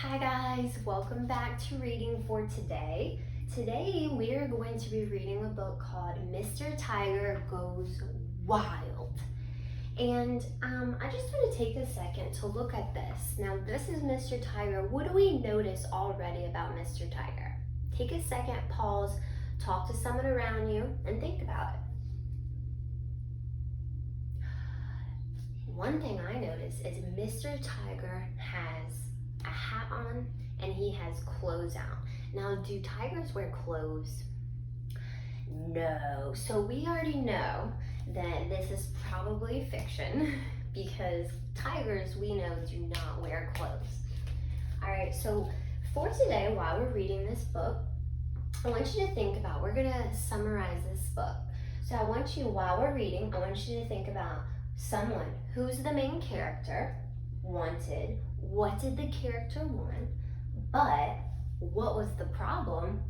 Hi guys, welcome back to reading for today. Today we are going to be reading a book called Mr. Tiger Goes Wild. And I just want to take a second to look at this. Now this is Mr. Tiger. What do we notice already about Mr. Tiger? Take a second, pause, talk to someone around you, and think about it. One thing I notice is Mr. Tiger has a hat on and he has clothes out. Now, do tigers wear clothes? No. So we already know that this is probably fiction because tigers, we know, do not wear clothes. All right, so for today, while we're reading this book, I want you to think about, we're gonna summarize this book. So I want you, while we're reading, I want you to think about someone who's the main character wanted. What did the character want? But what was the problem?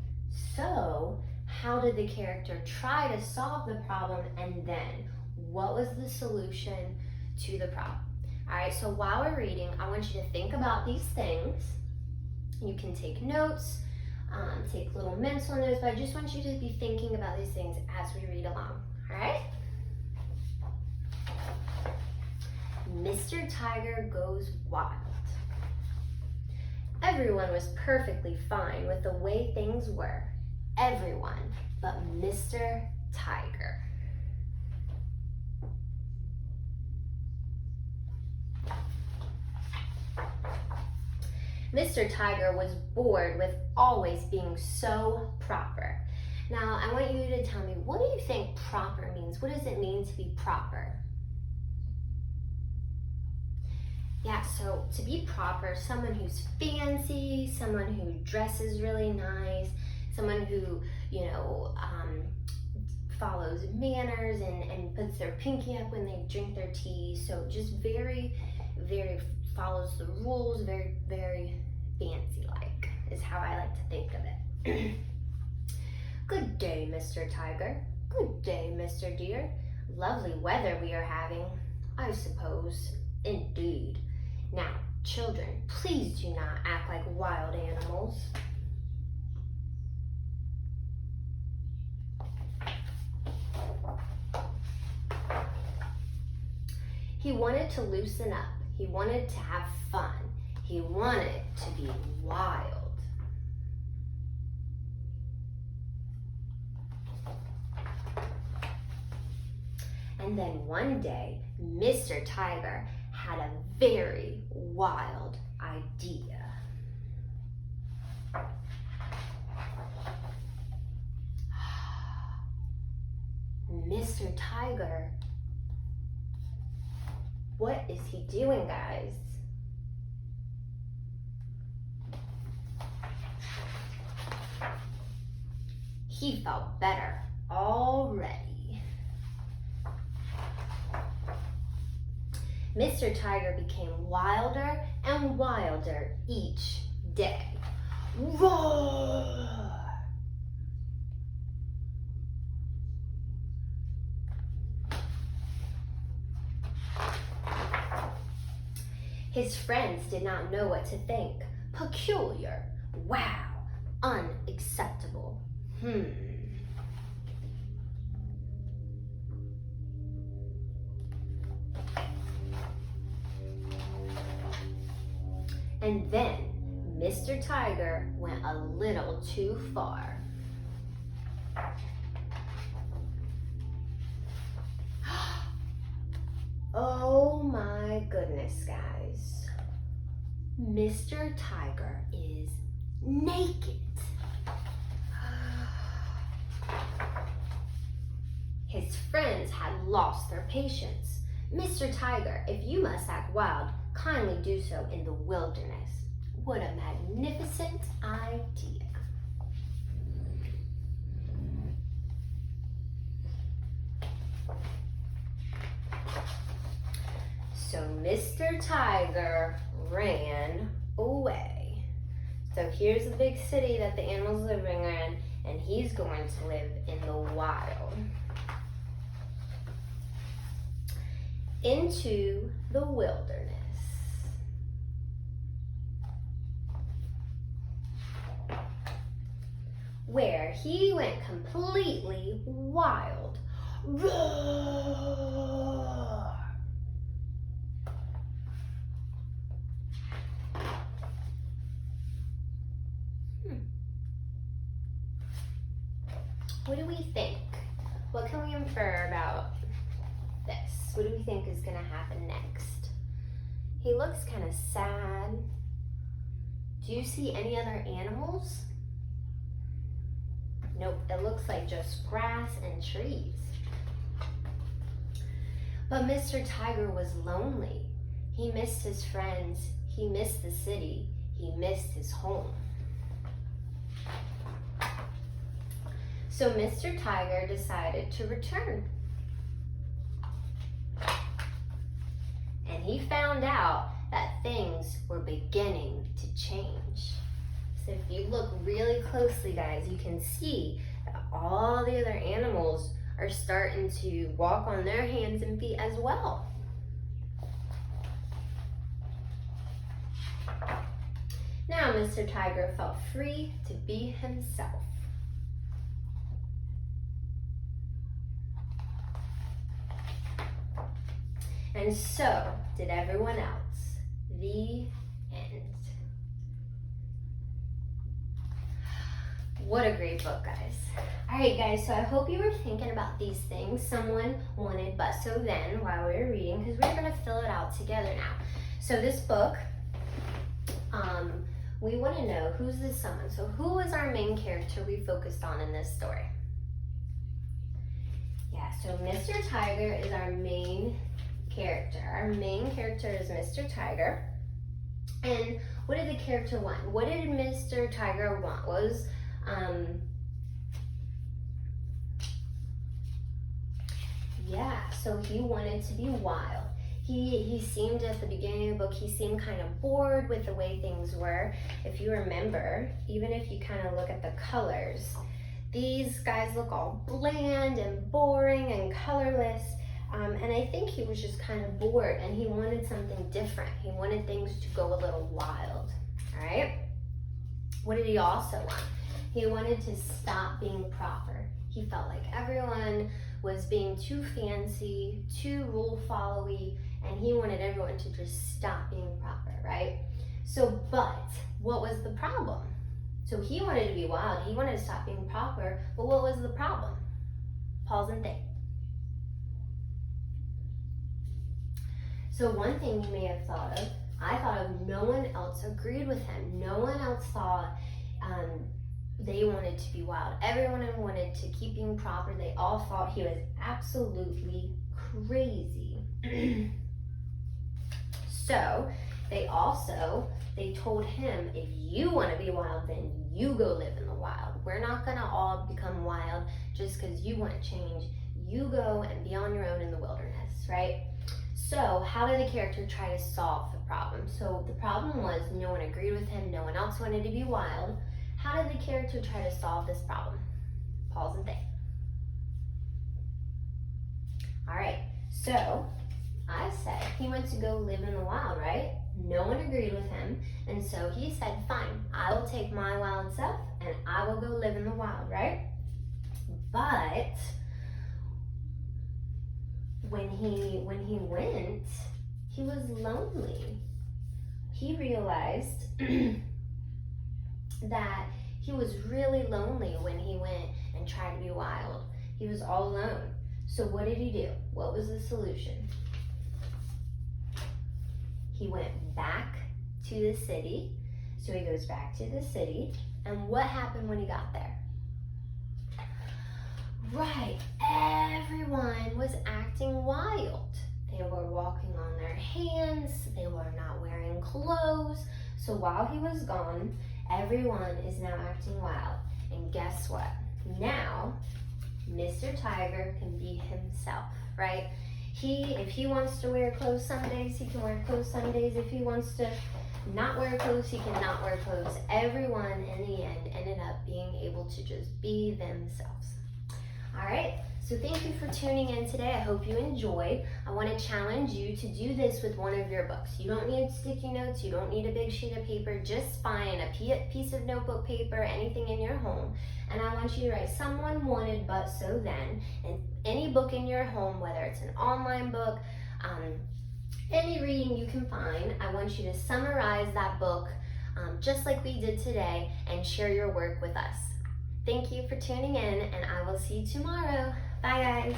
So how did the character try to solve the problem? And then what was the solution to the problem? All right, so while we're reading, I want you to think about these things. You can take notes, take little mental notes, but I just want you to be thinking about these things as we read along, all right? Mr. Tiger Goes Wild. Everyone was perfectly fine with the way things were. Everyone but Mr. Tiger. Mr. Tiger was bored with always being so proper. Now, I want you to tell me, what do you think proper means? What does it mean to be proper? Yeah, so to be proper, someone who's fancy, someone who dresses really nice, someone who, follows manners and puts their pinky up when they drink their tea. So just very, very follows the rules, very, very fancy-like is how I like to think of it. Good day, Mr. Tiger. Good day, Mr. Deer. Lovely weather we are having, I suppose. Indeed. Now, children, please do not act like wild animals. He wanted to loosen up. He wanted to have fun. He wanted to be wild. And then one day, Mr. Tiger had a very wild idea. Mr. Tiger, what is he doing, guys? He felt better already. Mr. Tiger became wilder and wilder each day. Roar! His friends did not know what to think. Peculiar. Wow. Unacceptable. And then Mr. Tiger went a little too far. Oh my goodness, guys. Mr. Tiger is naked. His friends had lost their patience. Mr. Tiger, if you must act wild, kindly do so in the wilderness. What a magnificent idea. So Mr. Tiger ran away. So here's the big city that the animals living in, and he's going to live in the wild. Into the wilderness. where he went completely wild. Roar! What do we think? What can we infer about this? What do we think is going to happen next? He looks kind of sad. Do you see any other animals? Nope, it looks like just grass and trees. But Mr. Tiger was lonely. He missed his friends. He missed the city. He missed his home. So Mr. Tiger decided to return. And he found out that things were beginning to change. So if you look really closely, guys, you can see that all the other animals are starting to walk on their hands and feet as well. Now Mr. Tiger felt free to be himself. And so did everyone else. The end. What a great book, guys. All right, guys, so I hope you were thinking about these things someone wanted but so then while we were reading, because we're going to fill it out together now. So this book, we want to know who's this someone. So who was our main character we focused on in this story? Yeah, so Mr. Tiger is our main character. Our main character is Mr. Tiger. And what did the character want? What did Mr. Tiger want? What was so he wanted to be wild. He seemed at the beginning of the book, he seemed kind of bored with the way things were. If you remember, even if you kind of look at the colors, these guys look all bland and boring and colorless. And I think he was just kind of bored and he wanted something different. He wanted things to go a little wild, all right? What did he also want? He wanted to stop being proper. He felt like everyone was being too fancy, too rule-followy, and he wanted everyone to just stop being proper, right? So, but what was the problem? So he wanted to be wild, he wanted to stop being proper, but what was the problem? Pause and think. So one thing you may have thought of, I thought of, no one else agreed with him. No one else thought they wanted to be wild. Everyone wanted to keep being proper. They all thought he was absolutely crazy. So they told him, if you want to be wild, then you go live in the wild. We're not going to all become wild just because you want to change. You go and be on your own in the wilderness, right? So how did the character try to solve the problem? So the problem was no one agreed with him. No one else wanted to be wild. How did the character try to solve this problem? Pause and think. All right, so I said he went to go live in the wild, right? No one agreed with him, and so he said, fine, I will take my wild self and I will go live in the wild, right? But when he went, he was lonely. He realized that he was really lonely when he went and tried to be wild. He was all alone. So what did he do? What was the solution? He went back to the city. So he goes back to the city. And what happened when he got there? Right, everyone was acting wild. They were walking on their hands. They were not wearing clothes. So while he was gone, everyone is now acting wild. And guess what? Now, Mr. Tiger can be himself, right? If he wants to wear clothes some days, he can wear clothes some days. If he wants to not wear clothes, he can not wear clothes. Everyone, in the end, ended up being able to just be themselves. All right, So thank you for tuning in today. I hope you enjoyed. I want to challenge you to do this with one of your books. You don't need sticky notes. You don't need a big sheet of paper. Just find a piece of notebook paper, anything in your home. And I want you to write Someone Wanted But So Then. And any book in your home, whether it's an online book, any reading you can find, I want you to summarize that book just like we did today and share your work with us. Thank you for tuning in, and I will see you tomorrow. Bye, guys.